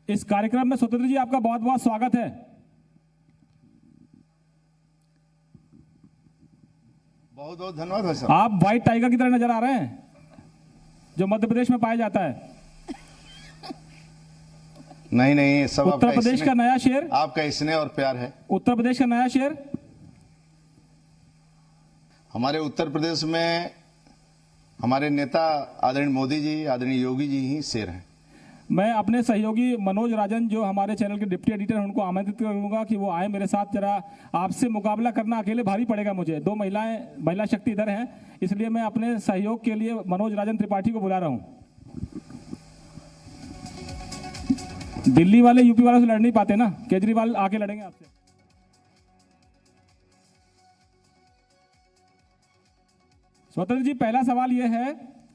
इस कार्यक्रम में स्वतंत्र जी आपका बहुत बहुत स्वागत है। बहुत बहुत धन्यवाद है सर। आप व्हाइट टाइगर की तरह नजर आ रहे हैं जो मध्य प्रदेश में पाया जाता है। नहीं, सब उत्तर प्रदेश का नया शेर, आपका स्नेह और प्यार है। उत्तर प्रदेश का नया शेर हमारे उत्तर प्रदेश में हमारे नेता आदरणीय मोदी जी, आदरणीय योगी जी ही शेर हैं। मैं अपने सहयोगी मनोज राजन जो हमारे चैनल के डिप्टी एडिटर हैं उनको आमंत्रित करूंगा कि वो आए मेरे साथ। जरा आपसे मुकाबला करना अकेले भारी पड़ेगा मुझे, दो महिला शक्ति इधर हैं, इसलिए मैं अपने सहयोग के लिए मनोज राजन त्रिपाठी को बुला रहा हूं। दिल्ली वाले यूपी वालों से लड़ नहीं पाते ना, केजरीवाल आके लड़ेंगे आपसे। स्वतंत्र जी, पहला सवाल यह है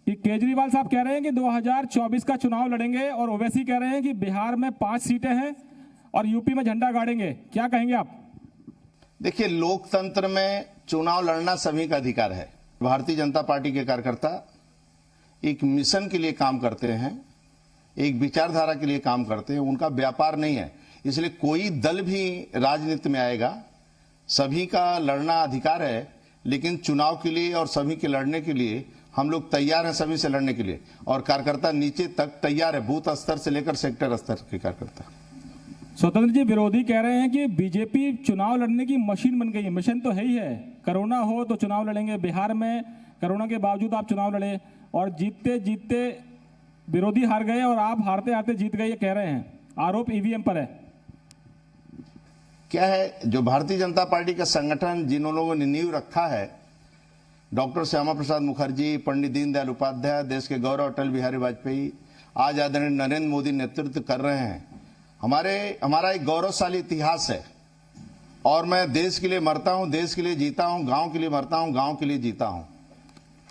कि केजरीवाल साहब कह रहे हैं कि 2024 का चुनाव लड़ेंगे और ओवैसी कह रहे हैं कि बिहार में 5 सीटें हैं और यूपी में झंडा गाड़ेंगे, क्या कहेंगे आप? देखिए, लोकतंत्र में चुनाव लड़ना सभी का अधिकार है। भारतीय जनता पार्टी के कार्यकर्ता एक मिशन के लिए काम करते हैं, एक विचारधारा के लिए काम करते हैं, उनका व्यापार नहीं है। इसलिए कोई दल भी राजनीति में आएगा, सभी का लड़ना अधिकार है, लेकिन चुनाव के लिए और सभी के लड़ने के लिए हम लोग तैयार हैं, सभी से लड़ने के लिए। और कार्यकर्ता नीचे तक तैयार है, बूथ स्तर से लेकर सेक्टर स्तर के कार्यकर्ता। स्वतंत्र जी, विरोधी कह रहे हैं कि बीजेपी चुनाव लड़ने की मशीन बन गई है। मिशन तो है ही है, कोरोना हो तो चुनाव लड़ेंगे। बिहार में कोरोना के बावजूद आप चुनाव लड़े और जीतते जीतते विरोधी हार गए और आप हारते हारते जीत गए, ये कह रहे हैं। आरोप ईवीएम पर है। क्या है, जो भारतीय जनता पार्टी का संगठन जिन लोगों ने नींव रखा है, डॉक्टर श्यामा प्रसाद मुखर्जी, पंडित दीनदयाल उपाध्याय, देश के गौरव अटल बिहारी वाजपेयी, आज आदरणीय नरेंद्र मोदी नेतृत्व कर रहे हैं। हमारा एक गौरवशाली इतिहास है और मैं देश के लिए मरता हूं, देश के लिए जीता हूं, गांव के लिए मरता हूं, गांव के लिए जीता हूं।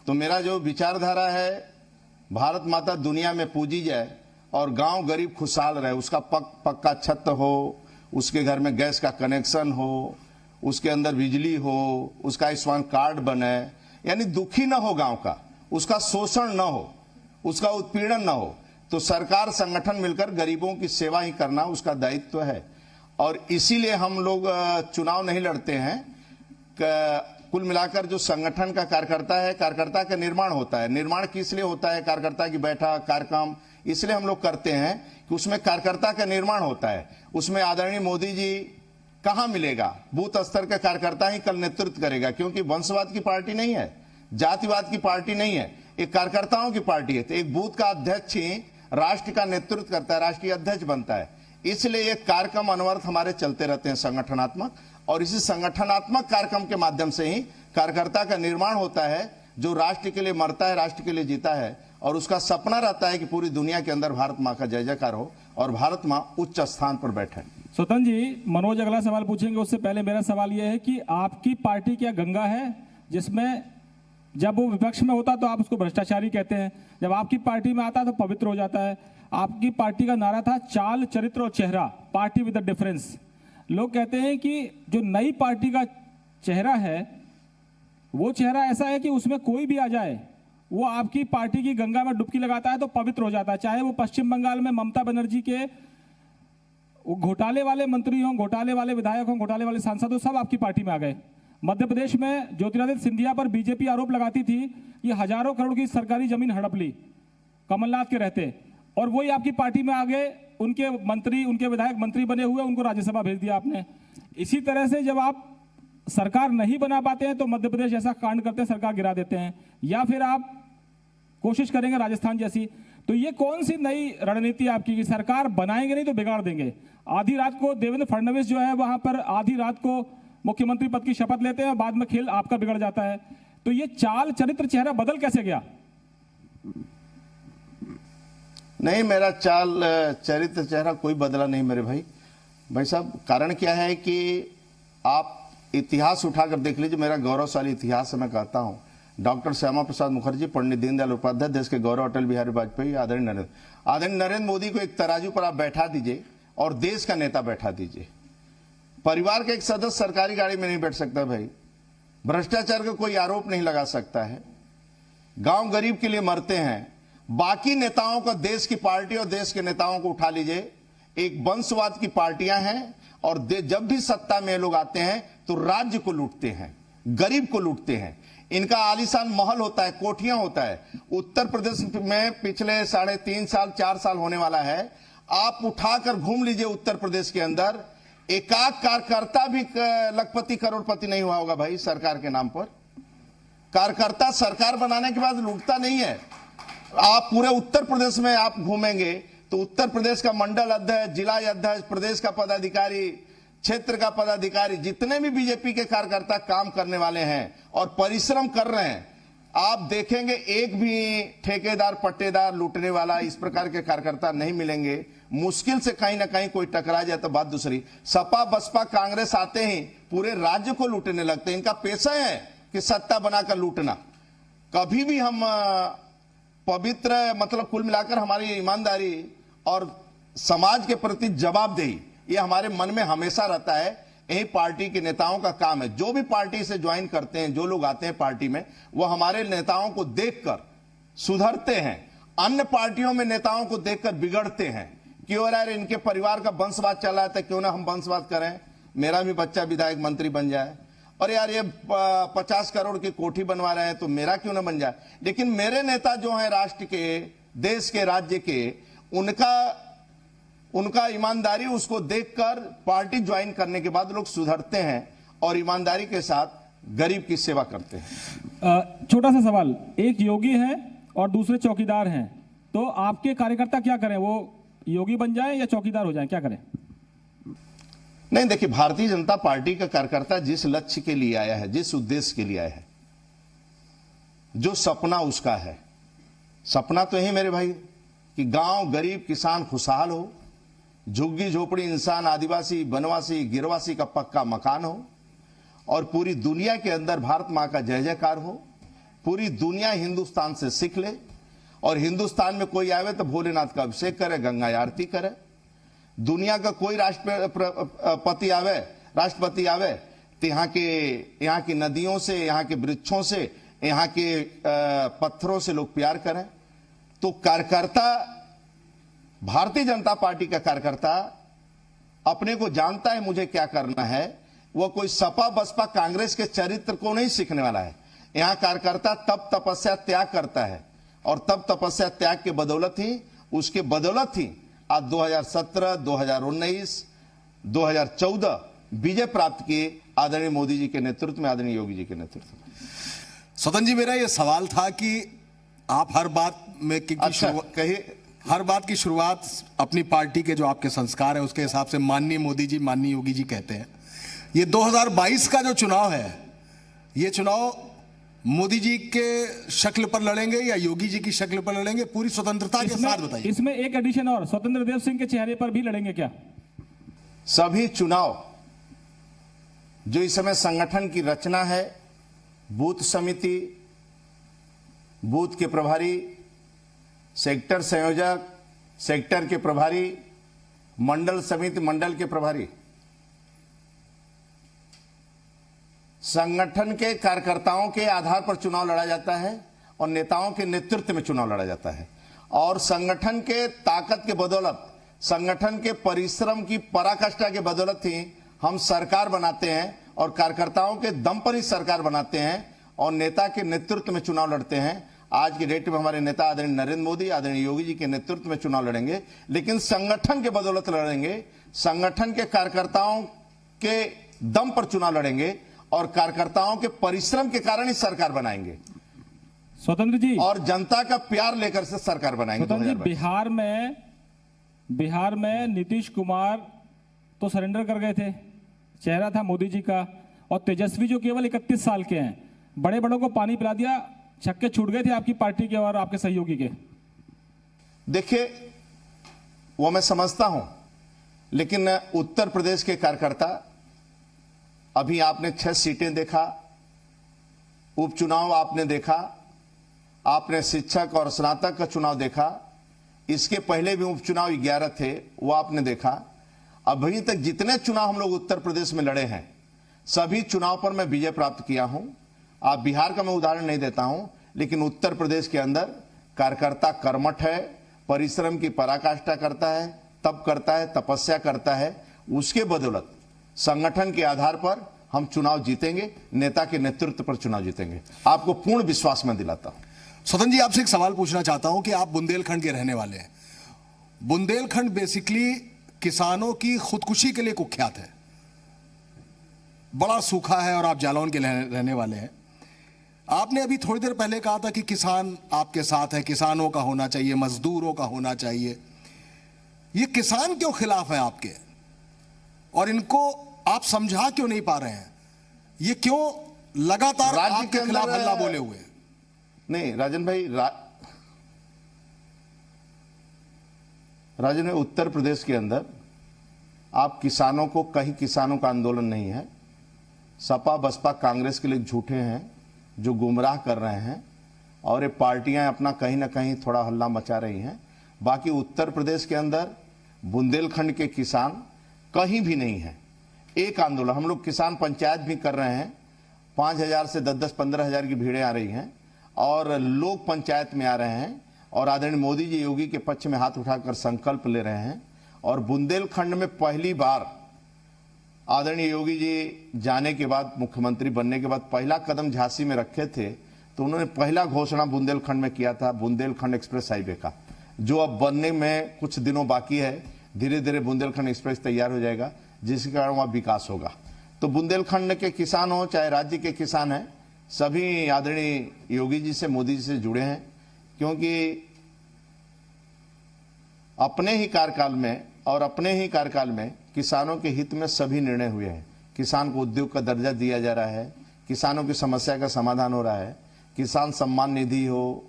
तो मेरा जो विचारधारा है, भारत माता दुनिया में पूजी जाए और गांव गरीब खुशहाल रहे, उसका पक्का छत हो, उसके घर में गैस का कनेक्शन हो, उसके अंदर बिजली हो, उसका आयुष्मान कार्ड बने, यानी दुखी न हो गांव का, उसका शोषण न हो, उसका उत्पीड़न न हो। तो सरकार संगठन मिलकर गरीबों की सेवा ही करना उसका दायित्व है। और इसीलिए हम लोग चुनाव नहीं लड़ते हैं। कुल मिलाकर जो संगठन का कार्यकर्ता है, कार्यकर्ता का निर्माण होता है। निर्माण किस लिए होता है? कार्यकर्ता की बैठक, कार्यक्रम इसलिए हम लोग करते हैं कि उसमें कार्यकर्ता का निर्माण होता है। उसमें आदरणीय मोदी जी कहां मिलेगा? बूथ स्तर का कार्यकर्ता ही कल नेतृत्व करेगा, क्योंकि वंशवाद की पार्टी नहीं है, जातिवाद की पार्टी नहीं है, एक कार्यकर्ताओं की पार्टी है। तो एक बूथ का अध्यक्ष ही राष्ट्र का नेतृत्व करता है, राष्ट्रीय अध्यक्ष बनता है। इसलिए ये कार्यक्रम अनवरत हमारे चलते रहते हैं संगठनात्मक, और इसी संगठनात्मक कार्यक्रम के माध्यम से ही कार्यकर्ता का निर्माण होता है, जो राष्ट्र के लिए मरता है, राष्ट्र के लिए जीता है, और उसका सपना रहता है कि पूरी दुनिया के अंदर भारत माँ का जय जयकार हो और भारत माँ उच्च स्थान पर बैठे। स्वतंत्र जी, मनोज अगला सवाल पूछेंगे, उससे पहले मेरा सवाल यह है कि आपकी पार्टी क्या गंगा है जिसमें जब वो विपक्ष में होता तो आप उसको भ्रष्टाचारी कहते हैं, जब आपकी पार्टी में आता तो पवित्र हो जाता है? आपकी पार्टी का नारा था चाल, चरित्र और चेहरा, पार्टी विद द डिफरेंस। लोग कहते हैं कि जो नई पार्टी का चेहरा है वो चेहरा ऐसा है कि उसमें कोई भी आ जाए वो आपकी पार्टी की गंगा में डुबकी लगाता है तो पवित्र हो जाता है। चाहे वो पश्चिम बंगाल में ममता बनर्जी के घोटाले वाले मंत्री हों, घोटाले वाले विधायक हों, घोटाले वाले सांसद हों, सब आपकी पार्टी में आ गए। मध्य प्रदेश में ज्योतिरादित्य सिंधिया पर बीजेपी आरोप लगाती थी कि हजारों करोड़ की सरकारी जमीन हड़प ली कमलनाथ के रहते, और वही आपकी पार्टी में आ गए। उनके मंत्री, उनके विधायक मंत्री बने हुए, उनको राज्यसभा भेज दिया आपने। इसी तरह से जब आप सरकार नहीं बना पाते हैं तो मध्य प्रदेश ऐसा कांड करते हैं, सरकार गिरा देते हैं, या फिर आप कोशिश करेंगे राजस्थान जैसी। तो ये कौन सी नई रणनीति आपकी कि सरकार बनाएंगे नहीं तो बिगाड़ देंगे? आधी रात को देवेंद्र फडणवीस जो है वहां पर आधी रात को मुख्यमंत्री पद की शपथ लेते हैं और बाद में खेल आपका बिगड़ जाता है। तो ये चाल, चरित्र, चेहरा बदल कैसे गया? नहीं, मेरा चाल, चरित्र, चेहरा कोई बदला नहीं मेरे भाई साहब। कारण क्या है कि आप इतिहास उठाकर देख लीजिए, मेरा गौरवशाली इतिहास है। मैं कहता हूं, डॉक्टर श्यामा प्रसाद मुखर्जी, पंडित दीनदयाल उपाध्याय, देश के गौरव अटल बिहारी वाजपेयी, आदरणीय नरेंद्र मोदी को एक तराजू पर आप बैठा दीजिए और देश का नेता बैठा दीजिए। परिवार का एक सदस्य सरकारी गाड़ी में नहीं बैठ सकता भाई, भ्रष्टाचार का कोई आरोप नहीं लगा सकता है, गांव गरीब के लिए मरते हैं। बाकी नेताओं को, देश की पार्टी और देश के नेताओं को उठा लीजिए, एक वंशवाद की पार्टियां हैं और जब भी सत्ता में लोग आते हैं तो राज्य को लूटते हैं, गरीब को लूटते हैं। इनका आलीशान महल होता है, कोठियां होता है। उत्तर प्रदेश में पिछले 3.5 साल 4 साल होने वाला है, आप उठाकर घूम लीजिए उत्तर प्रदेश के अंदर, एकाक कार्यकर्ता भी लखपति करोड़पति नहीं हुआ होगा भाई सरकार के नाम पर। कार्यकर्ता सरकार बनाने के बाद लूटता नहीं है। आप पूरे उत्तर प्रदेश में आप घूमेंगे तो उत्तर प्रदेश का मंडल अध्यक्ष, जिला अध्यक्ष, प्रदेश का पदाधिकारी, क्षेत्र का पदाधिकारी, जितने भी बीजेपी के कार्यकर्ता काम करने वाले हैं और परिश्रम कर रहे हैं, आप देखेंगे एक भी ठेकेदार पट्टेदार लूटने वाला इस प्रकार के कार्यकर्ता नहीं मिलेंगे। मुश्किल से कहीं ना कहीं कोई टकरा जाए तो बात दूसरी। सपा बसपा कांग्रेस आते ही पूरे राज्य को लूटने लगते हैं। इनका पेशा है कि सत्ता बनाकर लूटना। कभी भी हम पवित्र, मतलब कुल मिलाकर हमारी ईमानदारी और समाज के प्रति जवाबदेही ये हमारे मन में हमेशा रहता है। यही पार्टी के नेताओं का काम है। जो भी पार्टी से ज्वाइन करते हैं, जो लोग आते हैं पार्टी में, वो हमारे नेताओं को देखकर सुधरते हैं। अन्य पार्टियों में नेताओं को देखकर बिगड़ते हैं। क्यों यार इनके परिवार का वंशवाद चला है, क्यों ना हम वंशवाद करें, मेरा भी बच्चा विधायक मंत्री बन जाए, और यार ये 50 करोड़ की कोठी बनवा रहे हैं तो मेरा क्यों ना बन जाए। लेकिन मेरे नेता जो हैं राष्ट्र के, देश के, राज्य के, उनका ईमानदारी, उसको देखकर पार्टी ज्वाइन करने के बाद लोग सुधरते हैं और ईमानदारी के साथ गरीब की सेवा करते हैं। छोटा सा सवाल, एक योगी है और दूसरे चौकीदार हैं, तो आपके कार्यकर्ता क्या करें? वो योगी बन जाए या चौकीदार हो जाए, क्या करें? नहीं, देखिए, भारतीय जनता पार्टी का कार्यकर्ता जिस लक्ष्य के लिए आया है, जिस उद्देश्य के लिए आया है, जो सपना उसका है, सपना तो यही मेरे भाई कि गांव गरीब किसान खुशहाल हो, झुग्गी झोपड़ी इंसान, आदिवासी, वनवासी, गिरवासी का पक्का मकान हो, और पूरी दुनिया के अंदर भारत मां का जय जयकार हो। पूरी दुनिया हिंदुस्तान से सीख ले, और हिंदुस्तान में कोई आवे तो भोलेनाथ का अभिषेक करे, गंगा आरती करे। दुनिया का कोई राष्ट्रपति आवे तो यहाँ की नदियों से, यहाँ के वृक्षों से, यहाँ के पत्थरों से लोग प्यार करें। तो कार्यकर्ता, भारतीय जनता पार्टी का कार्यकर्ता अपने को जानता है मुझे क्या करना है। वो कोई सपा बसपा कांग्रेस के चरित्र को नहीं सीखने वाला है। यहाँ कार्यकर्ता तब तपस्या त्याग करता है, और तब तपस्या त्याग के बदौलत ही, उसके बदौलत ही आज 2017, 2019, 2014 विजय प्राप्त किए आदरणीय मोदी जी के नेतृत्व में, आदरणीय योगी जी के नेतृत्व में। स्वतंत्र जी, मेरा यह सवाल था कि आप हर बात में हर बात की शुरुआत अपनी पार्टी के जो आपके संस्कार है उसके हिसाब से माननीय मोदी जी, माननीय योगी जी कहते हैं। ये 2022 का जो चुनाव है, ये चुनाव मोदी जी के शक्ल पर लड़ेंगे या योगी जी की शक्ल पर लड़ेंगे? पूरी स्वतंत्रता के साथ बताइए। इसमें एक एडिशन और, स्वतंत्र देव सिंह के चेहरे पर भी लड़ेंगे क्या? सभी चुनाव जो इस समय संगठन की रचना है, बूथ समिति, बूथ के प्रभारी, सेक्टर संयोजक, सेक्टर के प्रभारी, मंडल समिति, मंडल के प्रभारी, संगठन के कार्यकर्ताओं के आधार पर चुनाव लड़ा जाता है और नेताओं के नेतृत्व में चुनाव लड़ा जाता है। और संगठन के ताकत के बदौलत, संगठन के परिश्रम की पराकाष्ठा के बदौलत ही हम सरकार बनाते हैं, और कार्यकर्ताओं के दम पर ही सरकार बनाते हैं और नेता के नेतृत्व में चुनाव लड़ते हैं। आज की डेट में हमारे नेता आदरणीय नरेंद्र मोदी, आदरणीय योगी जी के नेतृत्व में चुनाव लड़ेंगे, लेकिन संगठन के बदौलत लड़ेंगे, संगठन के कार्यकर्ताओं के दम पर चुनाव लड़ेंगे, और कार्यकर्ताओं के परिश्रम के कारण ही सरकार बनाएंगे। स्वतंत्र जी, और जनता का प्यार लेकर से सरकार बनाएंगे। स्वतंत्र जी, बिहार में नीतीश कुमार तो सरेंडर कर गए थे, चेहरा था मोदी जी का, और तेजस्वी जो केवल 31 साल के हैं, बड़े बड़ों को पानी पिला दिया, छक्के छूट गए थे आपकी पार्टी के और आपके सहयोगी के। देखिए, वो मैं समझता हूं, लेकिन उत्तर प्रदेश के कार्यकर्ता, अभी आपने 6 सीटें देखा, उपचुनाव आपने देखा, आपने शिक्षक और स्नातक का चुनाव देखा, इसके पहले भी उपचुनाव 11 थे, वो आपने देखा। अभी तक जितने चुनाव हम लोग उत्तर प्रदेश में लड़े हैं, सभी चुनाव पर मैं विजय प्राप्त किया हूं। आप बिहार का मैं उदाहरण नहीं देता हूं, लेकिन उत्तर प्रदेश के अंदर कार्यकर्ता कर्मठ है, परिश्रम की पराकाष्ठा करता है, तप करता है, तपस्या करता है, उसके बदौलत संगठन के आधार पर हम चुनाव जीतेंगे, नेता के नेतृत्व पर चुनाव जीतेंगे। आपको पूर्ण विश्वास में दिलाता हूं। स्वतंत्र जी, आपसे एक सवाल पूछना चाहता हूं कि आप बुंदेलखंड के रहने वाले हैं। बुंदेलखंड बेसिकली किसानों की खुदकुशी के लिए कुख्यात है, बड़ा सूखा है, और आप जालौन के रहने वाले हैं। आपने अभी थोड़ी देर पहले कहा था कि किसान आपके साथ है, किसानों का होना चाहिए, मजदूरों का होना चाहिए। ये किसान क्यों खिलाफ है आपके, और इनको आप समझा क्यों नहीं पा रहे हैं? ये क्यों लगातार आपके खिलाफ हल्ला बोले हुए? नहीं राजन भाई, राजन, उत्तर प्रदेश के अंदर आप किसानों को, कहीं किसानों का आंदोलन नहीं है। सपा बसपा कांग्रेस के लिए झूठे हैं जो गुमराह कर रहे हैं, और ये पार्टियां अपना कहीं ना कहीं थोड़ा हल्ला मचा रही हैं। बाकी उत्तर प्रदेश के अंदर बुंदेलखंड के किसान कहीं भी नहीं है। एक आंदोलन, हम लोग किसान पंचायत भी कर रहे हैं, 5,000 से 10-10, 15,000 की भीड़ें आ रही हैं, और लोग पंचायत में आ रहे हैं, और आदरणीय मोदी जी योगी के पक्ष में हाथ उठाकर संकल्प ले रहे हैं। और बुंदेलखंड में पहली बार आदरणीय योगी जी जाने के बाद, मुख्यमंत्री बनने के बाद पहला कदम झांसी में रखे थे, तो उन्होंने पहला घोषणा बुंदेलखंड में किया था, बुंदेलखंड एक्सप्रेस हाईवे का, जो अब बनने में कुछ दिनों बाकी है। धीरे धीरे बुंदेलखंड एक्सप्रेस तैयार हो जाएगा, जिसके कारण वहां विकास होगा। तो बुंदेलखंड के किसान हो चाहे राज्य के किसान हैं, सभी आदरणीय योगी जी से, मोदी जी से जुड़े हैं, क्योंकि अपने ही कार्यकाल में और अपने ही कार्यकाल में किसानों के हित में सभी निर्णय हुए हैं। किसान को उद्योग का दर्जा दिया जा रहा है, किसानों की समस्या का समाधान हो रहा है, किसान सम्मान निधि हो,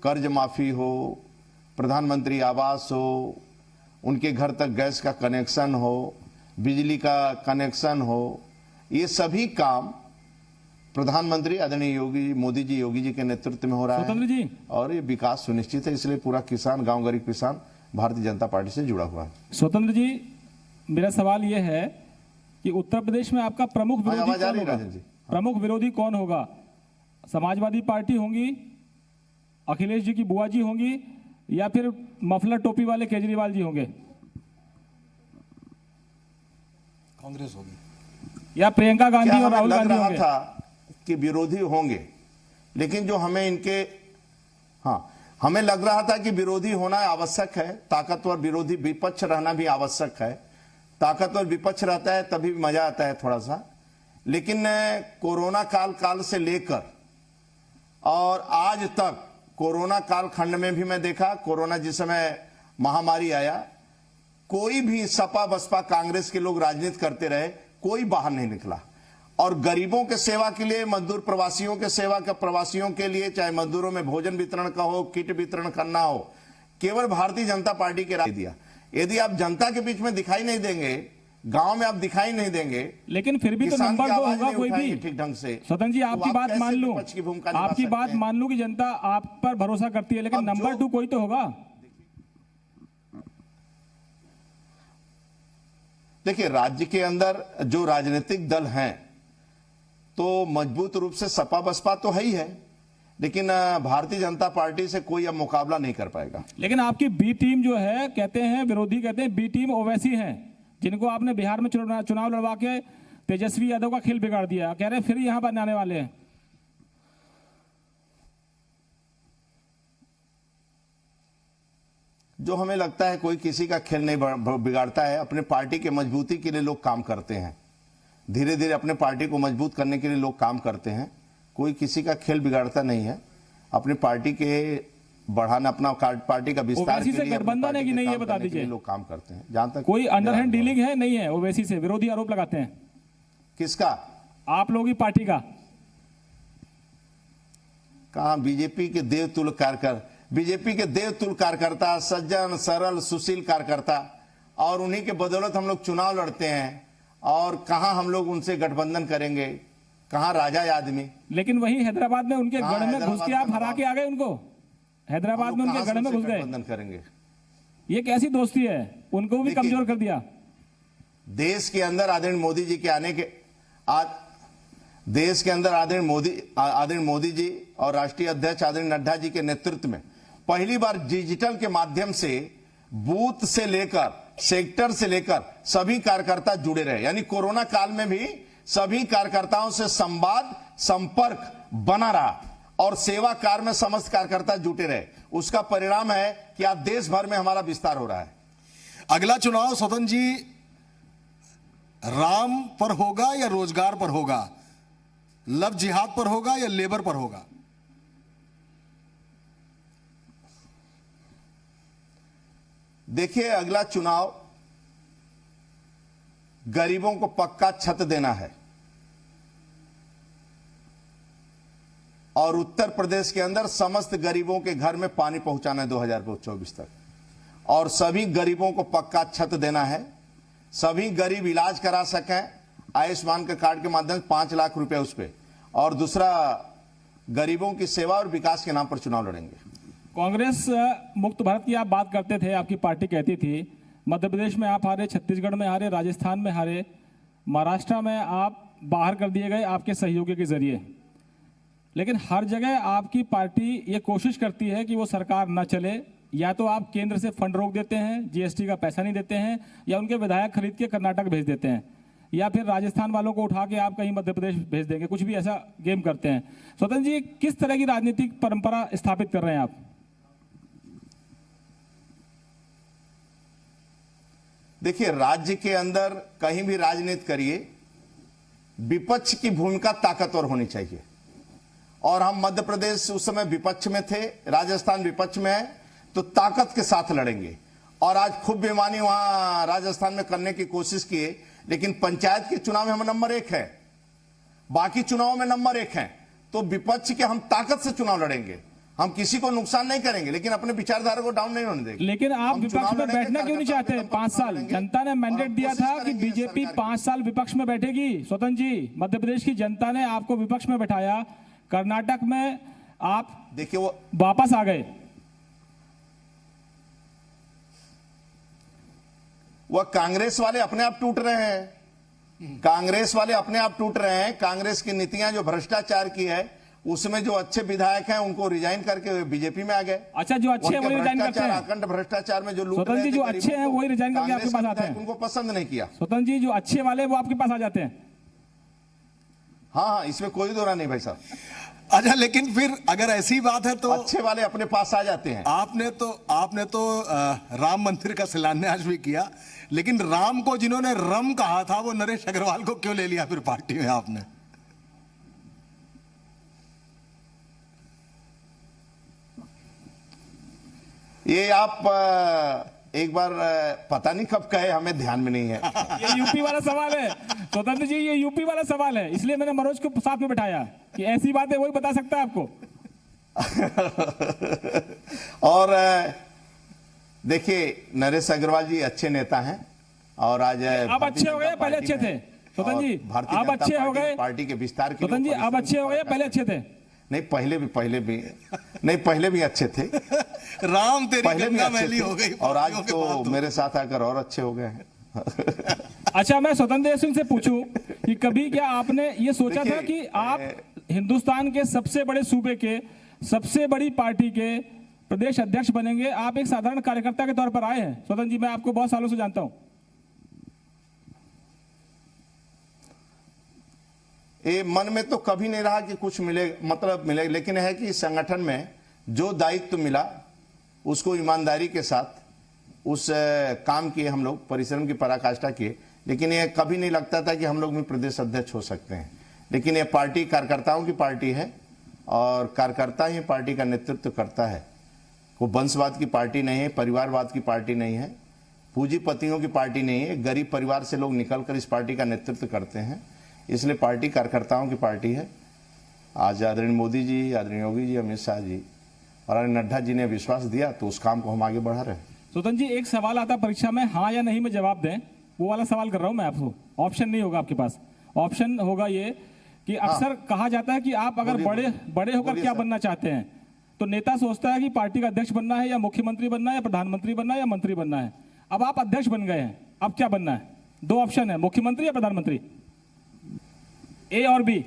कर्ज माफी हो, प्रधानमंत्री आवास हो, उनके घर तक गैस का कनेक्शन हो, बिजली का कनेक्शन हो, ये सभी काम प्रधानमंत्री आदरणीय योगी, मोदी जी, योगी जी के नेतृत्व में हो रहा है, और ये विकास सुनिश्चित है। इसलिए पूरा किसान, गांव गरीब किसान भारतीय जनता पार्टी से जुड़ा हुआ है। स्वतंत्र जी, मेरा सवाल यह है कि उत्तर प्रदेश में आपका प्रमुख विरोधी कौन होगा? प्रमुख विरोधी कौन होगा? समाजवादी पार्टी होंगी, अखिलेश जी की बुआ जी होंगी, या फिर मफलर टोपी वाले केजरीवाल जी होंगे? कांग्रेस होगी, या प्रियंका गांधी और राहुल गांधी होंगे? था कि विरोधी होंगे, लेकिन जो हमें इनके, हाँ, हमें लग रहा था कि विरोधी होना आवश्यक है, ताकतवर विरोधी विपक्ष रहना भी आवश्यक है। ताकतवर विपक्ष रहता है तभी मजा आता है थोड़ा सा। लेकिन कोरोना काल से लेकर और आज तक, कोरोना काल खंड में भी मैं देखा, कोरोना जिस समय महामारी आया, कोई भी सपा बसपा कांग्रेस के लोग राजनीति करते रहे, कोई बाहर नहीं निकला। और गरीबों के सेवा के लिए, मजदूर प्रवासियों के सेवा का, प्रवासियों के लिए, चाहे मजदूरों में भोजन वितरण का हो, किट वितरण करना हो, केवल भारतीय जनता पार्टी के राय दिया। यदि आप जनता के बीच में दिखाई नहीं देंगे, गांव में आप दिखाई नहीं देंगे, लेकिन फिर भी तो नंबर 2 होगा कोई भी ठीक ढंग से। स्वतंत्र जी, आपकी बात मान लूं, आपकी बात मान लूं कि जनता आप पर भरोसा करती है, लेकिन नंबर 2 कोई तो होगा। देखिए, राज्य के अंदर जो राजनीतिक दल हैं, तो मजबूत रूप से सपा बसपा तो है ही है, लेकिन भारतीय जनता पार्टी से कोई अब मुकाबला नहीं कर पाएगा। लेकिन आपकी बी टीम जो है, कहते हैं विरोधी, कहते हैं बी टीम ओवैसी है, जिनको आपने बिहार में चुनाव लड़वा के तेजस्वी यादव का खेल बिगाड़ दिया, कह रहे हैं फिर यहां पर आने वाले हैं। जो हमें लगता है कोई किसी का खेल नहीं बिगाड़ता है। अपने पार्टी के मजबूती के लिए लोग काम करते हैं, धीरे धीरे अपने पार्टी को मजबूत करने के लिए लोग काम करते हैं। कोई किसी का खेल बिगाड़ता नहीं है। अपनी पार्टी के बढ़ाना, अपना पार्टी का विस्तार के लिए, गठबंधन है कि नहीं, ये बता दीजिए। लोग काम करते हैं। जहां तक कोई अंडरहैंड डीलिंग है नहीं है, ओवैसी से विरोधी आरोप लगाते हैं। किसका? आप लोगों की पार्टी का। कहां? बीजेपी के देवतुल्य कार्यकर्ता, बीजेपी के देवतुल्य कार्यकर्ता, सज्जन सरल सुशील कार्यकर्ता, और उन्हीं के बदौलत हम लोग चुनाव लड़ते हैं। और कहां हम लोग उनसे गठबंधन करेंगे? कहां राजा आदमी? लेकिन वही हैदराबाद में उनके गढ़ में घुस के आप हरा के आ गए उनको। हैदराबाद में उनके गढ़ में घुस गए। गठबंधन करेंगे? ये कैसी दोस्ती है? उनको भी कमजोर कर दिया। देश के अंदर आदरणीय मोदी जी के आने के आज, देश के अंदर आदरणीय मोदी जी और राष्ट्रीय अध्यक्ष आदरणीय नड्डा जी के नेतृत्व में पहली बार डिजिटल के माध्यम से बूथ से लेकर सेक्टर से लेकर सभी कार्यकर्ता जुड़े रहे, यानी कोरोना काल में भी सभी कार्यकर्ताओं से संवाद संपर्क बना रहा और सेवा कार्य में समस्त कार्यकर्ता जुटे रहे। उसका परिणाम है कि आज देश भर में हमारा विस्तार हो रहा है। अगला चुनाव स्वतंत्र जी राम पर होगा या रोजगार पर होगा, लव जिहाद पर होगा या लेबर पर होगा? देखिए, अगला चुनाव गरीबों को पक्का छत देना है और उत्तर प्रदेश के अंदर समस्त गरीबों के घर में पानी पहुंचाना है 2024 तक, और सभी गरीबों को पक्का छत देना है। सभी गरीब इलाज करा सकें आयुष्मान के कार्ड के माध्यम से 5 लाख रुपए उस पर, और दूसरा गरीबों की सेवा और विकास के नाम पर चुनाव लड़ेंगे। कांग्रेस मुक्त भारत की आप बात करते थे, आपकी पार्टी कहती थी मध्य प्रदेश में आप हारे, छत्तीसगढ़ में हारे, राजस्थान में हारे, महाराष्ट्र में आप बाहर कर दिए गए आपके सहयोगी के जरिए, लेकिन हर जगह आपकी पार्टी ये कोशिश करती है कि वो सरकार न चले। या तो आप केंद्र से फंड रोक देते हैं, जीएसटी का पैसा नहीं देते हैं, या उनके विधायक खरीद के कर्नाटक भेज देते हैं, या फिर राजस्थान वालों को उठा के आप कहीं मध्य प्रदेश भेज देंगे, कुछ भी ऐसा गेम करते हैं। स्वतंत्र जी, किस तरह की राजनीतिक परंपरा स्थापित कर रहे हैं आप? देखिए, राज्य के अंदर कहीं भी राजनीति करिए, विपक्ष की भूमिका ताकतवर होनी चाहिए, और हम मध्य प्रदेश उस समय विपक्ष में थे, राजस्थान विपक्ष में है, तो ताकत के साथ लड़ेंगे। और आज खूब बेईमानी वहां राजस्थान में करने की कोशिश किए, लेकिन पंचायत के चुनाव में हम नंबर 1 है, बाकी चुनावों में नंबर 1 है, तो विपक्ष के हम ताकत से चुनाव लड़ेंगे। हम किसी को नुकसान नहीं करेंगे, लेकिन अपने विचारधारा को डाउन नहीं होने देंगे। लेकिन आप विपक्ष में बैठना क्यों नहीं चाहते? 5 साल जनता ने मैंडेट दिया था कि बीजेपी 5 साल विपक्ष में बैठेगी। स्वतंत्र जी, मध्य प्रदेश की जनता ने आपको विपक्ष में बैठाया, कर्नाटक में आप देखिए वो वापस आ गए। वह कांग्रेस वाले अपने आप टूट रहे हैं, कांग्रेस वाले अपने आप टूट रहे हैं। कांग्रेस की नीतियां जो भ्रष्टाचार की है, उसमें जो अच्छे विधायक हैं उनको रिजाइन करके बीजेपी में आ गए। अच्छा, जो अच्छे हैं वही रिजाइन करते हैं। अखंड भ्रष्टाचार में जो लूट स्वतंत्र जी, जो अच्छे हैं वही रिजाइन करके आपके पास आते हैं। उनको पसंद नहीं किया। स्वतंत्र जी, जो अच्छे वाले वो आपके पास आ जाते हैं। हाँ, इसमें कोई दो राय नहीं भाई साहब। अच्छा, लेकिन फिर अगर ऐसी बात है तो अच्छे वाले अपने पास आ जाते हैं। आपने तो राम मंदिर का शिलान्यास भी किया, लेकिन राम को जिन्होंने रम कहा था वो नरेश अग्रवाल को क्यों ले लिया फिर पार्टी में आपने? ये आप एक बार पता नहीं कब कहे, हमें ध्यान में नहीं है। ये यूपी वाला सवाल है स्वतंत्र जी, ये यूपी वाला सवाल है, इसलिए मैंने मनोज को साथ में बिठाया कि ऐसी बात है वही बता सकता है आपको। और देखिए, नरेश अग्रवाल जी अच्छे नेता हैं, और आज अब अच्छे हो गए, पहले अच्छे थे स्वतंत्र जी, अब अच्छे हो गए पार्टी के विस्तार के स्वतंत्र जी, अब अच्छे हो गए, पहले अच्छे थे? नहीं, पहले भी अच्छे थे। राम तेरी पहले भी मैली हो गई, और आज तो मेरे साथ आकर और अच्छे हो गए हैं। अच्छा, मैं स्वतंत्र देव सिंह से पूछूं कि कभी क्या आपने ये सोचा था कि आप हिंदुस्तान के सबसे बड़े सूबे के सबसे बड़ी पार्टी के प्रदेश अध्यक्ष बनेंगे? आप एक साधारण कार्यकर्ता के तौर पर आए हैं स्वतंत्र जी, मैं आपको बहुत सालों से जानता हूं। ये मन में तो कभी नहीं रहा कि कुछ मिले, मतलब मिले, लेकिन है कि संगठन में जो दायित्व मिला उसको ईमानदारी के साथ उस काम किए, हम लोग परिश्रम की पराकाष्ठा किए। लेकिन ये कभी नहीं लगता था कि हम लोग भी प्रदेश अध्यक्ष हो सकते हैं। लेकिन ये पार्टी कार्यकर्ताओं की पार्टी है, और कार्यकर्ता ही पार्टी का नेतृत्व करता है। वो वंशवाद की पार्टी नहीं है, परिवारवाद की पार्टी नहीं है, पूंजीपतियों की पार्टी नहीं है। गरीब परिवार से लोग निकलकर इस पार्टी का नेतृत्व करते हैं, इसलिए पार्टी कार्यकर्ताओं की पार्टी है। आज आदरणीय मोदी जी, आदरणीय योगी जी, अमित शाह जी और नड्डा जी ने विश्वास दिया, तो उस काम को हम आगे बढ़ा रहे हैं। स्वतंत्र जी, एक सवाल आता परीक्षा में, हाँ या नहीं में जवाब दें, वो वाला सवाल कर रहा हूं मैं आपको। ऑप्शन नहीं होगा आपके पास, ऑप्शन होगा ये कि अक्सर कहा जाता है कि आप अगर बड़े होकर क्या बनना चाहते हैं, तो नेता सोचता है कि पार्टी का अध्यक्ष बनना है, या मुख्यमंत्री बनना है, या प्रधानमंत्री बनना है, या मंत्री बनना है। अब आप अध्यक्ष बन गए हैं, अब क्या बनना है? 2 ऑप्शन है, मुख्यमंत्री या प्रधानमंत्री, ए और बी।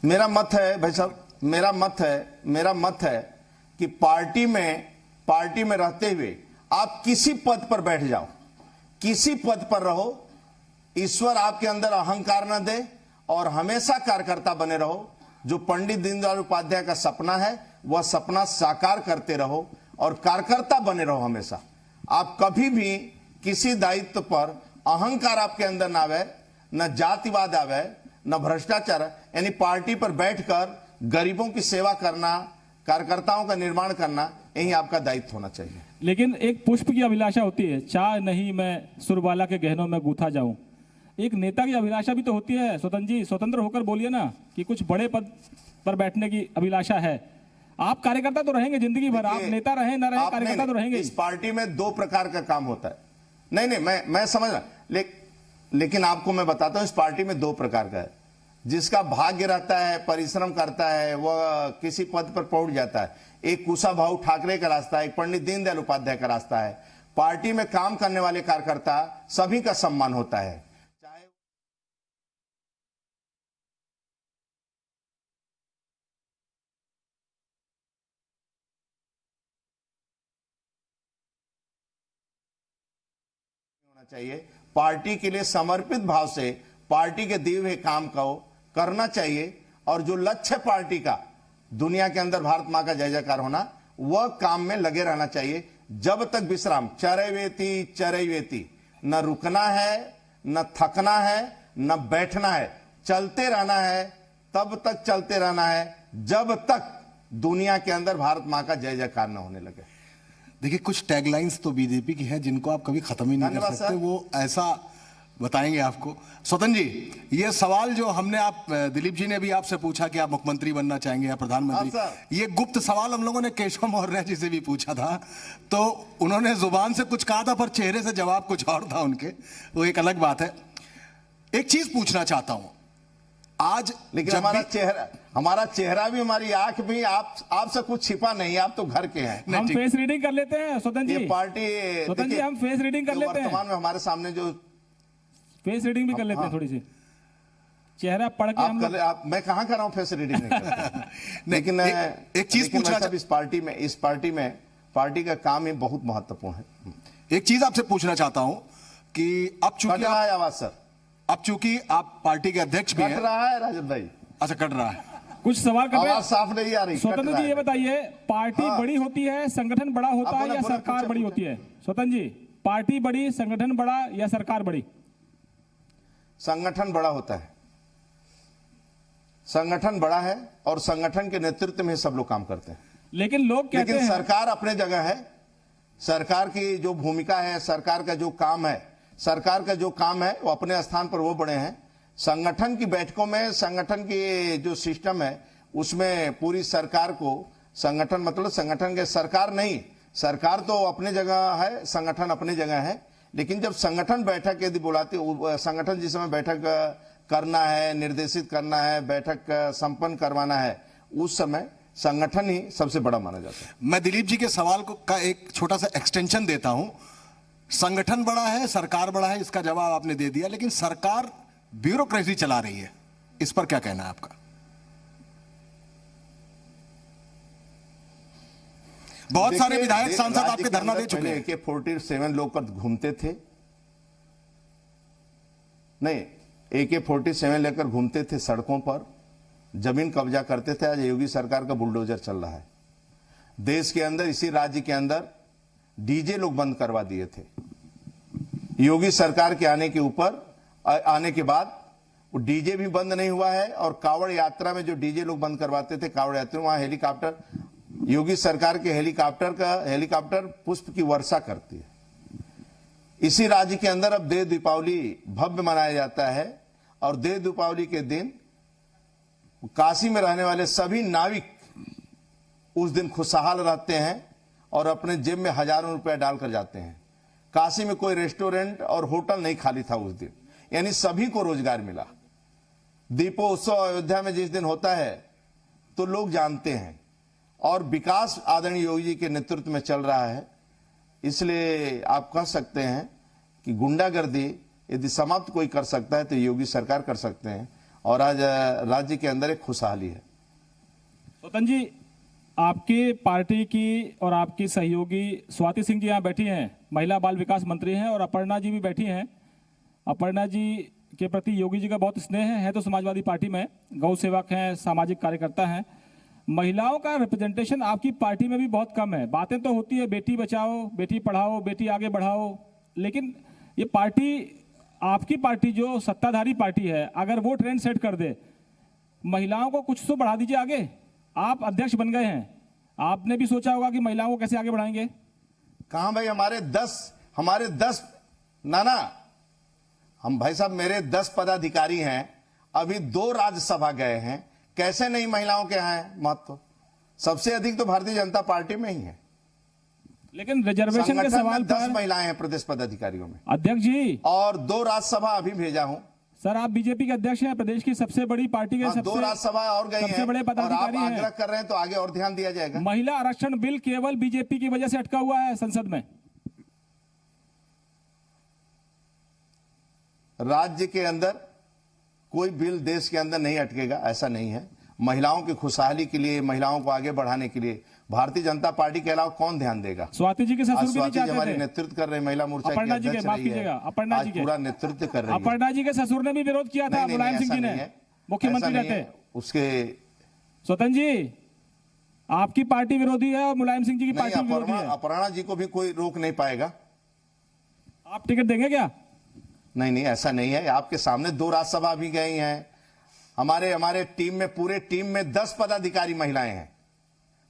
मेरा मत है भाई साहब, मेरा मत है कि पार्टी में रहते हुए आप किसी पद पर बैठ जाओ, किसी पद पर रहो, ईश्वर आपके अंदर अहंकार न दे और हमेशा कार्यकर्ता बने रहो। जो पंडित दीनदयाल उपाध्याय का सपना है वह सपना साकार करते रहो और कार्यकर्ता बने रहो हमेशा। आप कभी भी किसी दायित्व पर अहंकार आपके अंदर ना आवे, न जातिवाद आवे, न भ्रष्टाचार, यानी पार्टी पर बैठकर गरीबों की सेवा करना, कार्यकर्ताओं का निर्माण करना, यही आपका दायित्व होना चाहिए। लेकिन एक पुष्प की अभिलाषा होती है, चाह नहीं मैं सुरबाला के गहनों में गूथा जाऊं। एक नेता की अभिलाषा भी तो होती है। स्वतंत्र जी, स्वतंत्र होकर बोलिए ना कि कुछ बड़े पद पर बैठने की अभिलाषा है। आप कार्यकर्ता तो रहेंगे जिंदगी भर, आप नेता रहे ना रहे, कार्यकर्ता तो रहेंगे। इस पार्टी में दो प्रकार का काम होता है। नहीं, मैं समझ रहा, लेकिन आपको मैं बताता हूं, इस पार्टी में दो प्रकार का है। जिसका भाग्य रहता है, परिश्रम करता है, वह किसी पद पर पहुंच जाता है। एक कुशाभाऊ ठाकरे का रास्ता है, एक पंडित दीनदयाल उपाध्याय का रास्ता है। पार्टी में काम करने वाले कार्यकर्ता सभी का सम्मान होता है। चाहिए पार्टी के लिए समर्पित भाव से पार्टी के दिए हुए काम को करना चाहिए और जो लक्ष्य पार्टी का दुनिया के अंदर भारत मां का जय जयकार होना, वह काम में लगे रहना चाहिए। जब तक विश्राम चरैवेति, न रुकना है, न थकना है, न बैठना है, चलते रहना है, तब तक चलते रहना है जब तक दुनिया के अंदर भारत मां का जय जयकार न होने लगे। देखिए, कुछ टैगलाइंस तो बीजेपी की हैं जिनको आप कभी खत्म ही नहीं कर सकते, वो ऐसा बताएंगे आपको। स्वतंत्र जी, ये सवाल जो हमने दिलीप जी ने भी आपसे पूछा कि आप मुख्यमंत्री बनना चाहेंगे या प्रधानमंत्री, ये गुप्त सवाल हम लोगों ने केशव मौर्य जी से भी पूछा था, तो उन्होंने जुबान से कुछ कहा था पर चेहरे से जवाब कुछ और था उनके, वो एक अलग बात है। एक चीज पूछना चाहता हूं आज, लेकिन हमारा चेहरा भी, हमारी आंख भी आपसे कुछ छिपा नहीं, आप तो घर के हैं। हम फेस रीडिंग कर लेते हैं स्वतंत्र जी, ये पार्टी स्वतंत्र जी हम फेस रीडिंग कर लेते हैं। वर्तमान में हमारे सामने जो फेस रीडिंग भी कर लेते हैं, थोड़ी सी चेहरा पढ़ के हम लोग। मैं कहां कर रहा हूं फेस रीडिंग नहीं करता। लेकिन एक चीज पूछना, इस पार्टी में पार्टी का काम ही बहुत महत्वपूर्ण है। एक चीज आपसे पूछना चाहता हूं कि अब चूंकि आप पार्टी के अध्यक्ष भी हैं। कट रहा है राजद भाई? अच्छा, कट रहा है, कुछ सवाल कर रहे हैं, साफ नहीं आ रही। स्वतंत्र जी ये बताइए, पार्टी बड़ी होती है, संगठन बड़ा होता है या सरकार बड़ी होती है? स्वतंत्र जी, पार्टी बड़ी, संगठन बड़ा या सरकार बड़ी? संगठन बड़ा होता है, संगठन बड़ा है और संगठन के नेतृत्व में सब लोग काम करते हैं। लेकिन लोग कहते हैं, सरकार अपने जगह है, सरकार की जो भूमिका है, सरकार का जो काम है वो अपने स्थान पर वो बड़े हैं। संगठन की बैठकों में, संगठन की जो सिस्टम है उसमें पूरी सरकार को, संगठन मतलब संगठन के सरकार नहीं, सरकार तो अपने जगह है, संगठन अपने जगह है। लेकिन जब संगठन बैठक यदि बुलाती, संगठन जिस समय बैठक करना है, निर्देशित करना है, बैठक संपन्न करवाना है, उस समय संगठन ही सबसे बड़ा माना जाता है। मैं दिलीप जी के सवाल का एक छोटा सा एक्सटेंशन देता हूं। संगठन बड़ा है, सरकार बड़ा है, इसका जवाब आपने दे दिया, लेकिन सरकार ब्यूरोक्रेसी चला रही है, इस पर क्या कहना है आपका? बहुत सारे विधायक सांसद आपके धरना दे चुके हैं। AK-47 लोग घूमते थे, नहीं, AK-47 लेकर घूमते थे सड़कों पर, जमीन कब्जा करते थे। आज योगी सरकार का बुलडोजर चल रहा है देश के अंदर। इसी राज्य के अंदर डीजे लोग बंद करवा दिए थे। योगी सरकार के आने के बाद वो डीजे भी बंद नहीं हुआ है और कावड़ यात्रा में जो डीजे लोग बंद करवाते थे, कावड़ यात्रा, वहां हेलीकॉप्टर, योगी सरकार के हेलीकॉप्टर पुष्प की वर्षा करती है। इसी राज्य के अंदर अब देव दीपावली भव्य मनाया जाता है और देव दीपावली के दिन काशी में रहने वाले सभी नाविक उस दिन खुशहाल रहते हैं और अपने जेब में हजारों रुपए डालकर जाते हैं। काशी में कोई रेस्टोरेंट और होटल नहीं खाली था उस दिन, यानी सभी को रोजगार मिला। दीपोत्सव अयोध्या में जिस दिन होता है तो लोग जानते हैं और विकास आदरणीय योगी जी के नेतृत्व में चल रहा है। इसलिए आप कह सकते हैं कि गुंडागर्दी यदि समाप्त कोई कर सकता है तो योगी सरकार कर सकते हैं और आज राज्य के अंदर एक खुशहाली है। स्वतंत्र जी, आपकी पार्टी की और आपकी सहयोगी स्वाति सिंह जी यहाँ बैठी हैं, महिला बाल विकास मंत्री हैं, और अपर्णा जी भी बैठी हैं। अपर्णा जी के प्रति योगी जी का बहुत स्नेह है तो समाजवादी पार्टी में गौ सेवक हैं, सामाजिक कार्यकर्ता हैं। महिलाओं का रिप्रेजेंटेशन आपकी पार्टी में भी बहुत कम है। बातें तो होती है बेटी बचाओ, बेटी पढ़ाओ, बेटी आगे बढ़ाओ, लेकिन ये पार्टी, आपकी पार्टी जो सत्ताधारी पार्टी है, अगर वो ट्रेंड सेट कर दे, महिलाओं को कुछ तो बढ़ा दीजिए आगे। आप अध्यक्ष बन गए हैं, आपने भी सोचा होगा कि महिलाओं को कैसे आगे बढ़ाएंगे। कहां भाई हमारे 10 नाना, हम भाई साहब मेरे 10 पदाधिकारी हैं, अभी 2 राज्यसभा गए हैं, कैसे नहीं महिलाओं के हैं महत्व? सबसे अधिक तो भारतीय जनता पार्टी में ही है। लेकिन रिजर्वेशन के सवाल पर 10 महिलाएं हैं प्रदेश पदाधिकारियों में, अध्यक्ष जी, और 2 राज्यसभा अभी भेजा हूं। सर आप बीजेपी के अध्यक्ष हैं, प्रदेश की सबसे बड़ी पार्टी के 2 राज्यसभा और गई सबसे हैं, बड़े और आप पदाधिकारी आग्रह हैं। कर रहे हैं तो आगे और ध्यान दिया जाएगा। महिला आरक्षण बिल केवल बीजेपी की वजह से अटका हुआ है संसद में। राज्य के अंदर कोई बिल देश के अंदर नहीं अटकेगा, ऐसा नहीं है। महिलाओं की खुशहाली के लिए, महिलाओं को आगे बढ़ाने के लिए भारतीय जनता पार्टी के अलावा कौन ध्यान देगा? स्वाति जी के ससुर भी नहीं स्वाति जी चाहते हमारी थे। नेतृत्व कर रहे महिला मोर्चा की अपर्णा जी के, अध्यक्ष माफ रही है। कीजिएगा, अपर्णा आज जी के पूरा नेतृत्व कर रही है। अपर्णा जी के ससुर ने भी विरोध किया था, नहीं, मुलायम ऐसा सिंह जी नहीं ने, है। मुख्यमंत्री ऐसा नहीं रहते। है। उसके स्वतंत्र जी, आपकी पार्टी विरोधी है और मुलायम सिंह जी की नहीं, पार्टी विरोधी है। अपर्णा जी को भी कोई रोक नहीं पाएगा। आप टिकट देंगे क्या? नहीं, ऐसा नहीं है। आपके सामने 2 राज्यसभा भी गई हैं। हमारे टीम में, पूरे टीम में 10 पदाधिकारी महिलाएं हैं।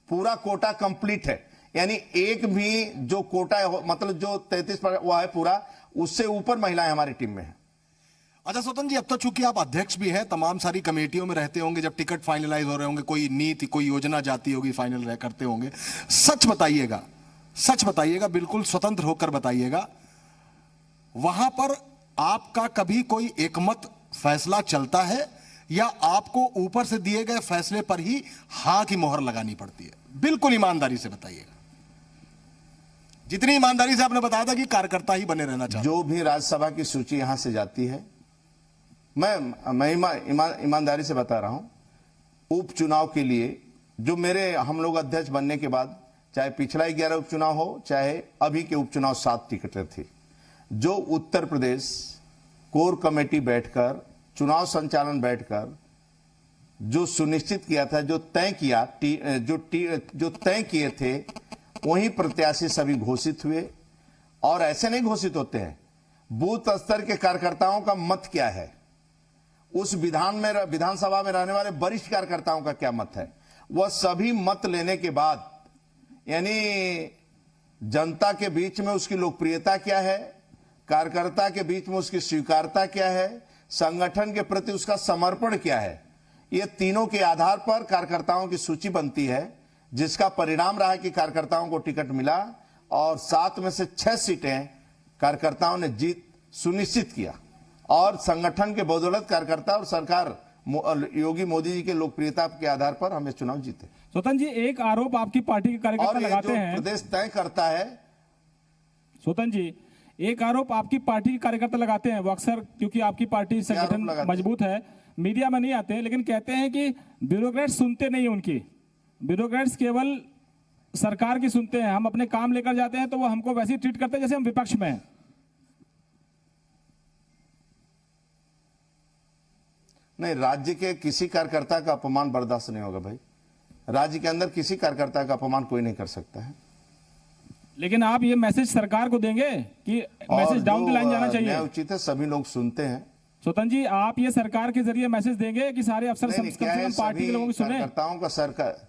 पूरा कोटा कंप्लीट है, यानी एक भी जो कोटा है, मतलब जो 33% हुआ है पूरा, उससे ऊपर महिलाएं हमारी टीम में है। अच्छा स्वतंत्र जी, अब तो चूंकि आप अध्यक्ष भी हैं, तमाम सारी कमेटियों में रहते होंगे, जब टिकट फाइनलाइज हो रहे होंगे, कोई नीति, कोई योजना जाती होगी, फाइनल करते होंगे, सच बताइएगा, बिल्कुल स्वतंत्र होकर बताइएगा, वहां पर आपका कभी कोई एकमत फैसला चलता है या आपको ऊपर से दिए गए फैसले पर ही हां की मोहर लगानी पड़ती है? बिल्कुल ईमानदारी से बताइएगा, जितनी ईमानदारी से आपने बताया था कि कार्यकर्ता ही बने रहना चाहिए। जो भी राज्यसभा की सूची यहां से जाती है, मैं ईमानदारी से बता रहा हूं, उपचुनाव के लिए जो हम लोग अध्यक्ष बनने के बाद, चाहे पिछला 11 उपचुनाव हो, चाहे अभी के उपचुनाव 7 टिकटें थी, जो उत्तर प्रदेश कोर कमेटी बैठकर, चुनाव संचालन बैठकर जो सुनिश्चित किया था, जो तय किए थे, वही प्रत्याशी सभी घोषित हुए। और ऐसे नहीं घोषित होते हैं, बूथ स्तर के कार्यकर्ताओं का मत क्या है, उस विधानसभा में रहने वाले वरिष्ठ कार्यकर्ताओं का क्या मत है, वह सभी मत लेने के बाद, यानी जनता के बीच में उसकी लोकप्रियता क्या है, कार्यकर्ता के बीच में उसकी स्वीकार्यता क्या है, संगठन के प्रति उसका समर्पण क्या है, ये तीनों के आधार पर कार्यकर्ताओं की सूची बनती है, जिसका परिणाम रहा कि कार्यकर्ताओं को टिकट मिला और 7 में से 6 सीटें कार्यकर्ताओं ने जीत सुनिश्चित किया। और संगठन के बदौलत कार्यकर्ता और सरकार योगी मोदी जी के लोकप्रियता के आधार पर हमें चुनाव जीते। स्वतंत्र जी, एक आरोप आपकी पार्टी के कार्यकर्ता लगाते हैं, प्रदेश तय करता है। स्वतंत्र जी, एक आरोप आपकी पार्टी के कार्यकर्ता लगाते हैं, वो अक्सर, क्योंकि आपकी पार्टी संगठन मजबूत है, मीडिया में नहीं आते, लेकिन कहते हैं कि ब्यूरोक्रेट्स सुनते नहीं उनकी, ब्यूरोक्रेट्स केवल सरकार की सुनते हैं, हम अपने काम लेकर जाते हैं तो वो हमको वैसे ही ट्रीट करते हैं जैसे हम विपक्ष में हैं। नहीं, राज्य के किसी कार्यकर्ता का अपमान बर्दाश्त नहीं होगा भाई। राज्य के अंदर किसी कार्यकर्ता का अपमान कोई नहीं कर सकता है। लेकिन आप ये मैसेज सरकार को देंगे कि मैसेज डाउन द लाइन जाना चाहिए, उचित है, सभी लोग सुनते हैं। स्वतंत्र जी, आप ये सरकार के जरिए मैसेज देंगे कि सारे अफसर कम से कम पार्टी के लोगों की सुने? कार्यकर्ताओं का सरकार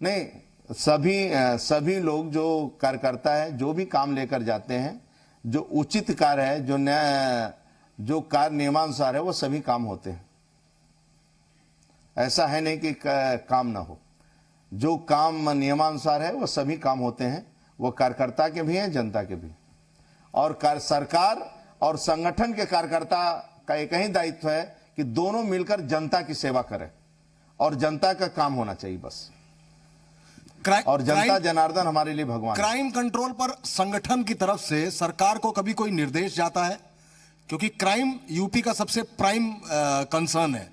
नहीं, सभी लोग जो कार्यकर्ता है, जो भी काम लेकर जाते हैं, जो उचित कार्य है, जो कार्य नियमानुसार है, वो सभी काम होते हैं। ऐसा है नहीं कि काम ना हो, जो काम नियमानुसार है वो सभी काम होते हैं, वो कार्यकर्ता के भी हैं, जनता के भी। और सरकार और संगठन के कार्यकर्ता का एक ही दायित्व है कि दोनों मिलकर जनता की सेवा करें और जनता का काम होना चाहिए बस। और जनता जनार्दन हमारे लिए भगवान। क्राइम कंट्रोल पर संगठन की तरफ से सरकार को कभी कोई निर्देश जाता है? क्योंकि क्राइम यूपी का सबसे प्राइम कंसर्न है,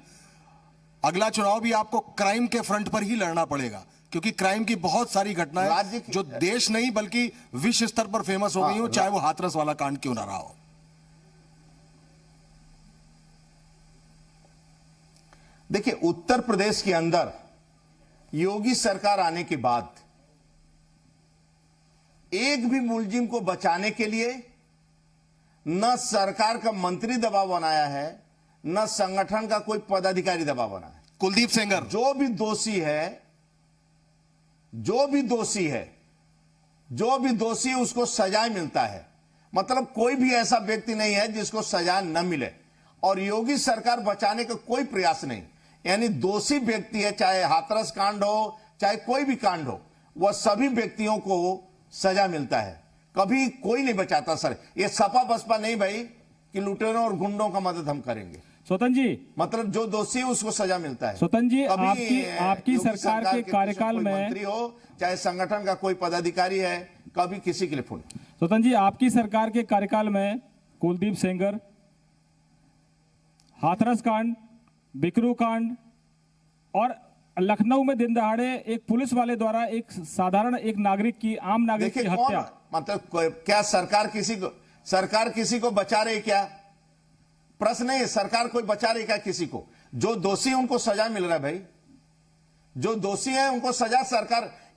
अगला चुनाव भी आपको क्राइम के फ्रंट पर ही लड़ना पड़ेगा, क्योंकि क्राइम की बहुत सारी घटनाएं जो देश नहीं बल्कि विश्व स्तर पर फेमस हो गई हो, चाहे वो हाथरस वाला कांड क्यों ना रहा हो। देखिए, उत्तर प्रदेश के अंदर योगी सरकार आने के बाद एक भी मुलजिम को बचाने के लिए न सरकार का मंत्री दबाव बनाया है, न संगठन का कोई पदाधिकारी दबाव बनाया है। कुलदीप सेंगर जो भी दोषी है उसको सजा मिलता है। मतलब कोई भी ऐसा व्यक्ति नहीं है जिसको सजा न मिले, और योगी सरकार बचाने का कोई प्रयास नहीं। यानी दोषी व्यक्ति है, चाहे हाथरस कांड हो चाहे कोई भी कांड हो, वह सभी व्यक्तियों को सजा मिलता है, कभी कोई नहीं बचाता। सर, ये सपा बसपा नहीं भाई कि लुटेरों और गुंडों का मदद हम करेंगे। स्वतंत्र जी, मतलब जो दोषी है उसको सजा मिलता है। स्वतंत्र जी, आपकी सरकार के कार्यकाल में मंत्री हो चाहे संगठन का कोई पदाधिकारी है, कभी किसी के लिए फोन। स्वतंत्र जी, आपकी सरकार के कार्यकाल में कुलदीप सेंगर, हाथरस कांड, बिकरू कांड और लखनऊ में दिन दहाड़े एक पुलिस वाले द्वारा एक साधारण एक नागरिक की, आम नागरिक की हत्या। मतलब क्या सरकार किसी को बचा रही? क्या प्रश्न है, सरकार कोई बचा रही क्या किसी को? जो दोषी है उनको सजा मिल रहा है भाई, जो दोषी है उनको सजा।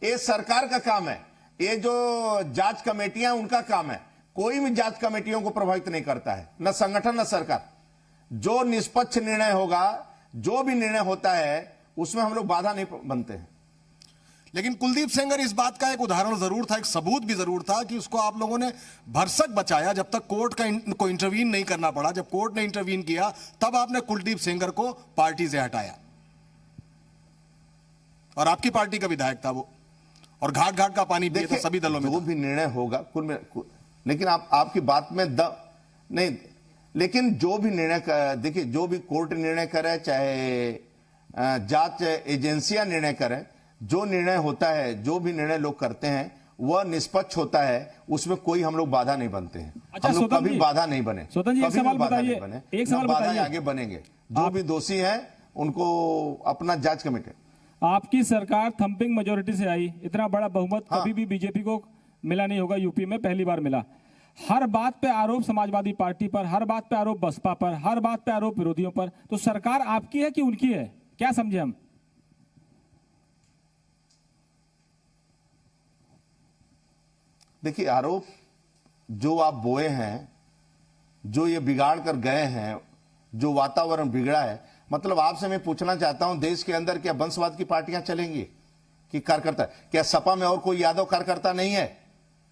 ये सरकार का काम है, ये जो जांच कमेटियां उनका काम है। कोई भी जांच कमेटियों को प्रभावित नहीं करता है, न संगठन न सरकार। जो निष्पक्ष निर्णय होगा, जो भी निर्णय होता है उसमें हम लोग बाधा नहीं बनते हैं। लेकिन कुलदीप सेंगर, इस बात का एक उदाहरण जरूर था, एक सबूत भी जरूर था कि उसको आप लोगों ने भरसक बचाया जब तक कोर्ट को इंटरवीन नहीं करना पड़ा। जब कोर्ट ने इंटरवीन किया तब आपने कुलदीप सेंगर को पार्टी से हटाया, और आपकी पार्टी का विधायक था वो, और घाट घाट का पानी पिए था सभी दलों में। जो भी निर्णय होगा लेकिन आपकी बात में नहीं, लेकिन जो भी निर्णय, देखिए, जो भी कोर्ट निर्णय करे चाहे जांच एजेंसियां निर्णय करें, जो निर्णय होता है, जो भी निर्णय लोग करते हैं वह निष्पक्ष होता है, उसमें कोई हम लोग बाधा नहीं बनते हैं। अच्छा, हम लोग कभी बाधा नहीं बने, कभी एक सवाल बताइए, एक सवाल बताइए, आगे बनेंगे। जो भी दोषी हैं उनको अपना जांच कमेटी। आपकी सरकार थंपिंग मेजोरिटी से आई, इतना बड़ा बहुमत कभी भी बीजेपी को मिला नहीं होगा, यूपी में पहली बार मिला। हर बात पे आरोप समाजवादी पार्टी पर, हर बात पे आरोप बसपा पर, हर बात पे आरोप विरोधियों पर। तो सरकार आपकी है कि उनकी है, क्या समझे हम? देखिए, आरोप जो आप बोए हैं, जो ये बिगाड़ कर गए हैं, जो वातावरण बिगड़ा है, मतलब आपसे मैं पूछना चाहता हूं, देश के अंदर क्या वंशवाद की पार्टियां चलेंगी कि कार्यकर्ता? क्या सपा में और कोई यादव कार्यकर्ता नहीं है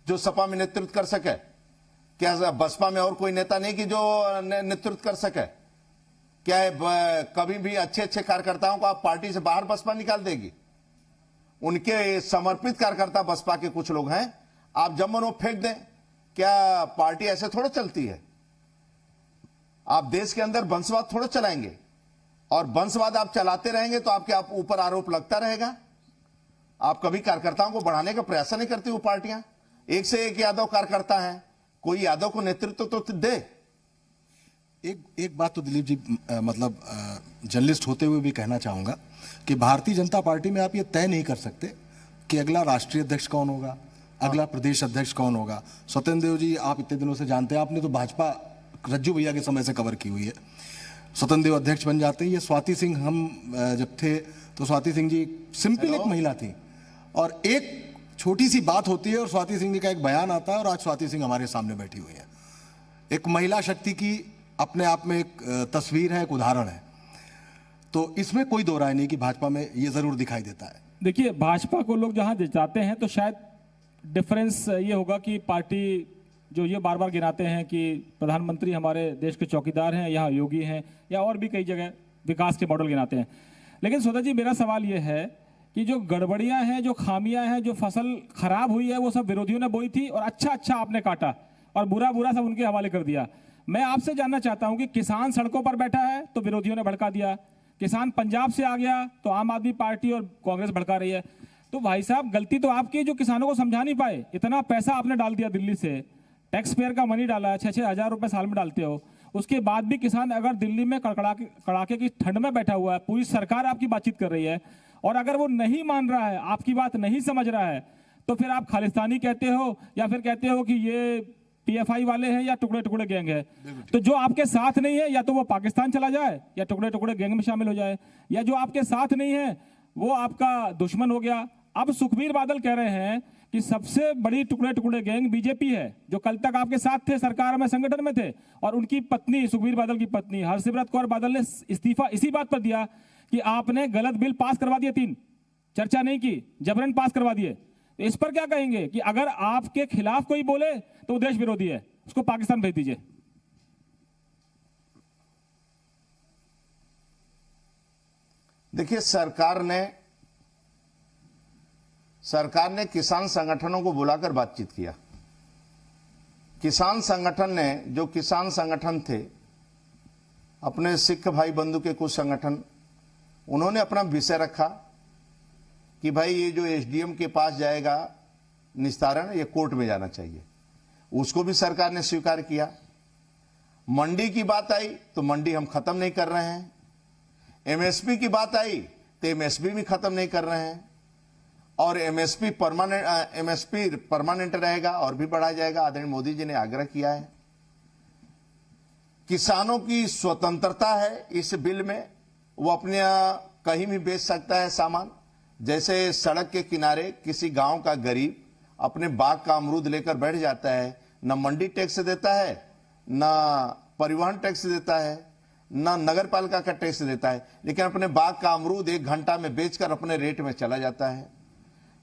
जो सपा में नेतृत्व कर सके? क्या बसपा में और कोई नेता नहीं कि जो नेतृत्व कर सके? क्या कभी भी अच्छे कार्यकर्ताओं को आप पार्टी से बाहर बसपा निकाल देगी? उनके समर्पित कार्यकर्ता बसपा के कुछ लोग हैं, आप जब मनो फेंक दें। क्या पार्टी ऐसे थोड़ा चलती है? आप देश के अंदर वंशवाद थोड़ा चलाएंगे, और वंशवाद आप चलाते रहेंगे तो आपके ऊपर आरोप लगता रहेगा। आप कभी कार्यकर्ताओं को बढ़ाने का प्रयास नहीं करती वो पार्टियां। एक से एक यादव कार्यकर्ता हैं, कोई यादव को नेतृत्व तो दे। एक बात तो दिलीप जी, मतलब जर्नलिस्ट होते हुए भी कहना चाहूंगा कि भारतीय जनता पार्टी में आप ये तय नहीं कर सकते कि अगला राष्ट्रीय अध्यक्ष कौन होगा, अगला प्रदेश अध्यक्ष कौन होगा। स्वतंत्र देव जी, आप इतने दिनों से जानते हैं, आपने तो भाजपा रज्जू भैया के समय से कवर की हुई है। स्वतंत्र देव अध्यक्ष बन जाते हैं। ये स्वाति सिंह, हम जब थे तो स्वाति सिंह जी सिंपल एक महिला थी, और एक छोटी सी बात होती है और स्वाति सिंह जी का एक बयान आता है, और आज स्वाति सिंह हमारे सामने बैठी हुई है। एक महिला शक्ति की अपने आप में एक तस्वीर है, एक उदाहरण है। तो इसमें कोई दो राय नहीं कि भाजपा में ये जरूर दिखाई देता है। देखिए, भाजपा को लोग जहां जाते हैं तो शायद डिफरेंस ये होगा कि पार्टी जो ये बार बार गिनाते हैं कि प्रधानमंत्री हमारे देश के चौकीदार हैं, यहाँ योगी हैं, या और भी कई जगह विकास के मॉडल गिनाते हैं। लेकिन स्वतंत्र जी, मेरा सवाल ये है कि जो गड़बड़ियां हैं, जो खामियां हैं, जो फसल खराब हुई है, वो सब विरोधियों ने बोई थी, और अच्छा आपने काटा, और बुरा सब उनके हवाले कर दिया। मैं आपसे जानना चाहता हूं कि किसान सड़कों पर बैठा है तो विरोधियों ने भड़का दिया, किसान पंजाब से आ गया तो आम आदमी पार्टी और कांग्रेस भड़का रही है। तो भाई साहब, गलती तो आपकी, जो किसानों को समझा नहीं पाए। इतना पैसा आपने डाल दिया दिल्ली से, टैक्स पेयर का मनी डाला है, 6-6 हज़ार रुपए साल में डालते हो, उसके बाद भी किसान अगर दिल्ली में कड़ाके की ठंड में बैठा हुआ है, पूरी सरकार आपकी बातचीत कर रही है, और अगर वो नहीं मान रहा है, आपकी बात नहीं समझ रहा है, तो फिर आप खालिस्तानी कहते हो या फिर कहते हो कि ये पीएफआई वाले हैं या टुकड़े टुकड़े गैंग है। तो जो आपके साथ नहीं है या तो वो पाकिस्तान चला जाए या टुकड़े टुकड़े गैंग में शामिल हो जाए, या जो आपके साथ नहीं है वो आपका दुश्मन हो गया। अब सुखबीर बादल कह रहे हैं कि सबसे बड़ी टुकड़े टुकड़े गैंग बीजेपी है, जो कल तक आपके साथ थे, सरकार में, संगठन में थे, और उनकी पत्नी, सुखबीर बादल की पत्नी हरसिमरत कौर बादल ने इस्तीफा इसी बात पर दिया कि आपने गलत बिल पास करवा दिए, 3 चर्चा नहीं की, जबरन पास करवा दिए। इस पर क्या कहेंगे कि अगर आपके खिलाफ कोई बोले तो वो देश विरोधी है, उसको पाकिस्तान भेज दीजिए। देखिए, सरकार ने किसान संगठनों को बुलाकर बातचीत किया। किसान संगठन ने, जो किसान संगठन थे, अपने सिख भाई बंधु के कुछ संगठन, उन्होंने अपना विषय रखा कि भाई ये जो एसडीएम के पास जाएगा निस्तारण, ये कोर्ट में जाना चाहिए। उसको भी सरकार ने स्वीकार किया। मंडी की बात आई तो मंडी हम खत्म नहीं कर रहे हैं। एमएसपी की बात आई तो एमएसपी भी खत्म नहीं कर रहे हैं, और एमएसपी परमानेंट रहेगा और भी बढ़ाया जाएगा। आदरणीय मोदी जी ने आग्रह किया है। किसानों की स्वतंत्रता है इस बिल में, वो अपने कहीं भी बेच सकता है सामान। जैसे सड़क के किनारे किसी गांव का गरीब अपने बाग का अमरूद लेकर बैठ जाता है, न मंडी टैक्स देता है, न परिवहन टैक्स देता है, न नगर पालिका का टैक्स देता है, लेकिन अपने बाग का अमरूद 1 घंटा में बेचकर अपने रेट में चला जाता है।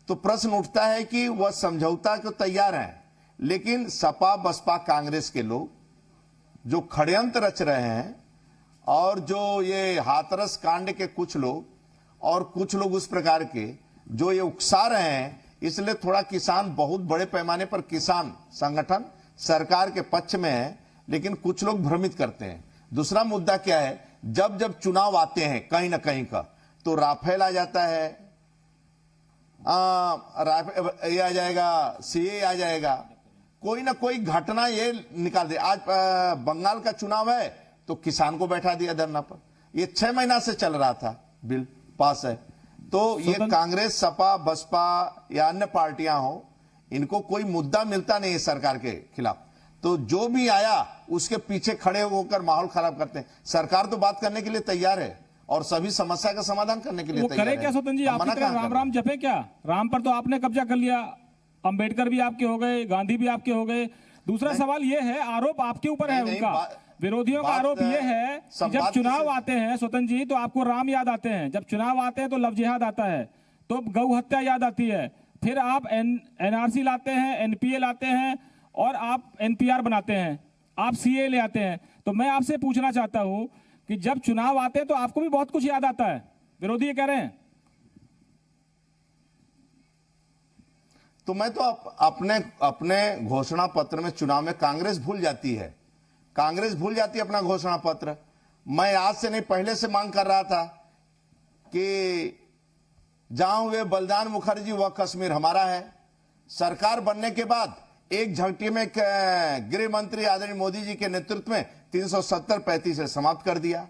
तो प्रश्न उठता है कि वह समझौता को तैयार हैं, लेकिन सपा बसपा कांग्रेस के लोग जो षड्यंत्र रच रहे हैं, और जो ये हाथरस कांड के कुछ लोग और कुछ लोग उस प्रकार के जो ये उकसा रहे हैं, इसलिए थोड़ा किसान, बहुत बड़े पैमाने पर किसान संगठन सरकार के पक्ष में है, लेकिन कुछ लोग भ्रमित करते हैं। दूसरा मुद्दा क्या है, जब जब चुनाव आते हैं कहीं ना कहीं का, तो राफेल आ जाता है, ये आ जाएगा, सीए आ जाएगा, कोई ना कोई घटना ये निकाल दे। आज बंगाल का चुनाव है तो किसान को बैठा दिया धरना पर। ये 6 महीना से चल रहा था, बिल पास है। तो ये कांग्रेस, सपा, बसपा या अन्य पार्टियां हो, इनको कोई मुद्दा मिलता नहीं है सरकार के खिलाफ, तो जो भी आया उसके पीछे खड़े होकर माहौल खराब करते हैं। सरकार तो बात करने के लिए तैयार है और सभी समस्या का समाधान करने के लिए तैयार है। करे क्या स्वतंत्र जी, आपकी तरह राम राम जपे क्या? राम पर तो आपने कब्जा कर लिया, अंबेडकर भी आपके हो गए, गांधी भी आपके हो गए। दूसरा सवाल ये है, आरोप आपके ऊपर है उनका, विरोधियों का आरोप ये है कि जब चुनाव आते हैं स्वतंत्र जी, तो आपको राम याद आते हैं, जब चुनाव आते हैं तो लव जिहाद आता है, तो गौ हत्या याद आती है, फिर आप एनआरसी लाते हैं, एनपीए लाते हैं, और आप एनपीआर बनाते हैं, आप सीए ले आते हैं। तो मैं आपसे पूछना चाहता हूं कि जब चुनाव आते हैं तो आपको भी बहुत कुछ याद आता है, विरोधी ये कह रहे हैं। तो मैं तो अपने घोषणा पत्र में, चुनाव में कांग्रेस भूल जाती है, कांग्रेस भूल जाती है अपना घोषणा पत्र। मैं आज से नहीं, पहले से मांग कर रहा था कि जहां हुए बलिदान मुखर्जी वह कश्मीर हमारा है। सरकार बनने के बाद एक झटके में गृह मंत्री आदरणीय मोदी जी के नेतृत्व में 370-35 से समाप्त कर दिया।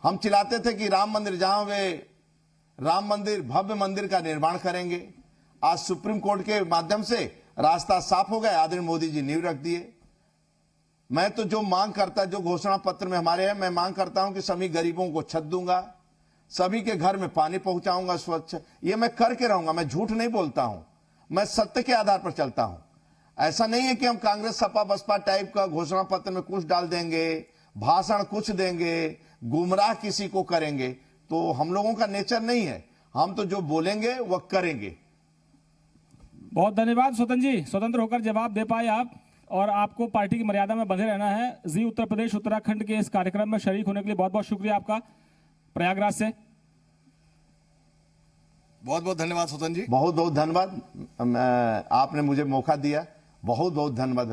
हम चिल्लाते थे कि राम मंदिर, जहां हुए राम मंदिर, भव्य मंदिर का निर्माण करेंगे। आज सुप्रीम कोर्ट के माध्यम से रास्ता साफ हो गया, आदरणीय मोदी जी नींव रख दिए। मैं तो जो मांग करता, जो घोषणा पत्र में हमारे है, मैं मांग करता हूं कि सभी गरीबों को छत दूंगा, सभी के घर में पानी पहुंचाऊंगा स्वच्छ। ये मैं करके रहूंगा, मैं झूठ नहीं बोलता हूं, मैं सत्य के आधार पर चलता हूं। ऐसा नहीं है कि हम कांग्रेस सपा बसपा टाइप का घोषणा पत्र में कुछ डाल देंगे, भाषण कुछ देंगे, गुमराह किसी को करेंगे, तो हम लोगों का नेचर नहीं है। हम तो जो बोलेंगे वह करेंगे। बहुत धन्यवाद स्वतंत्र जी, स्वतंत्र होकर जवाब दे पाए आप, और आपको पार्टी की मर्यादा में बंधे रहना है। जी उत्तर प्रदेश उत्तराखंड के इस कार्यक्रम में शरीक होने के लिए बहुत बहुत शुक्रिया आपका, प्रयागराज से। बहुत बहुत धन्यवाद स्वतंत्र जी। बहुत बहुत धन्यवाद, आपने मुझे मौका दिया, बहुत बहुत धन्यवाद।